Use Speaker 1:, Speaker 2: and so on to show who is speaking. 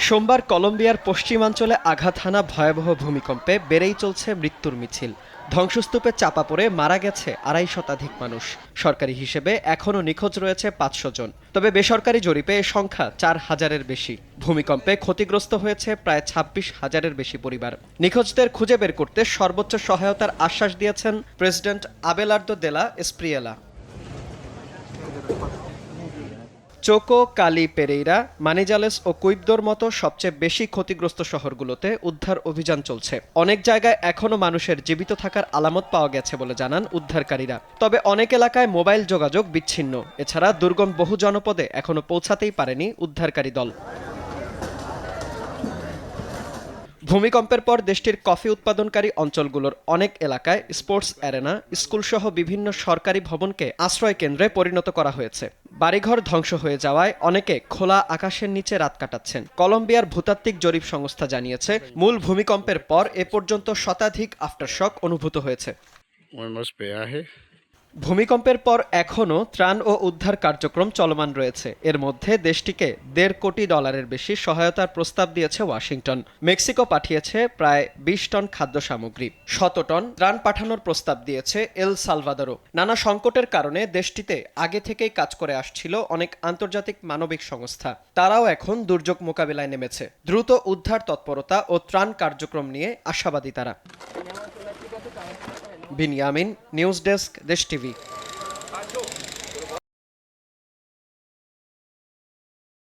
Speaker 1: সোমবার কলম্বিয়ার পশ্চিমাঞ্চলে আঘাত হানা ভয়াবহ ভূমিকম্পে বেড়েই চলছে মৃত্যুর মিছিল। ধ্বংসস্তূপে চাপা পড়ে মারা গেছে ২৫০ শতাধিক মানুষ। সরকারি হিসেবে এখনও নিখোঁজ রয়েছে ৫০০ জন, তবে বেসরকারি জরিপে এ সংখ্যা ৪,০০০-এর বেশি। ভূমিকম্পে ক্ষতিগ্রস্ত হয়েছে প্রায় ২৬,০০০-এর বেশি পরিবার। নিখোঁজদের খুঁজে বের করতে সর্বোচ্চ সহায়তার আশ্বাস দিয়েছেন প্রেসিডেন্ট আবেলার্দো দেলা এসপ্রিয়েলা। চোকো, কালি পেরেইরা, মানিজালেস ও কুইবদোর মতো সবচেয়ে বেশি ক্ষতিগ্রস্ত শহরগুলোতে উদ্ধার অভিযান চলছে। অনেক জায়গায় এখনও মানুষের জীবিত থাকার আলামত পাওয়া গেছে বলে জানান উদ্ধারকারীরা। তবে অনেক এলাকায় মোবাইল যোগাযোগ বিচ্ছিন্ন। এছাড়া দুর্গম বহু জনপদে এখনও পৌঁছাতেই পারেনি উদ্ধারকারী দল। ভূমিকম্পের পর দেশটির কফি উৎপাদনকারী অঞ্চলগুলোর অনেক এলাকায় স্পোর্টস অ্যারেনা, স্কুলসহ বিভিন্ন সরকারি ভবনকে আশ্রয় কেন্দ্রে পরিণত করা হয়েছে। বাড়িঘর ধ্বংস হয়ে যাওয়ায় অনেকে খোলা আকাশের নিচে রাত কাটাচ্ছেন। কলম্বিয়ার ভূতাত্ত্বিক জরিপ সংস্থা জানিয়েছে, মূল ভূমিকম্পের পর এ পর্যন্ত শতাধিক আফটারশক অনুভূত হয়েছে। ভূমিকম্পের পর এখনও ত্রাণ ও উদ্ধার কার্যক্রম চলমান রয়েছে। এর মধ্যে দেশটিকে $১.৫ কোটি বেশি সহায়তার প্রস্তাব দিয়েছে ওয়াশিংটন। মেক্সিকো পাঠিয়েছে প্রায় ২০ টন খাদ্য সামগ্রী। ১০০ টন ত্রাণ পাঠানোর প্রস্তাব দিয়েছে এল সালভাদোরও। নানা সংকটের কারণে দেশটিতে আগে থেকেই কাজ করে আসছিল অনেক আন্তর্জাতিক মানবিক সংস্থা। তারাও এখন দুর্যোগ মোকাবিলায় নেমেছে। দ্রুত উদ্ধার তৎপরতা ও ত্রাণ কার্যক্রম নিয়ে আশাবাদী তারা। বিনিয়ামিন, নিউজ ডেস্ক, দেশ টিভি।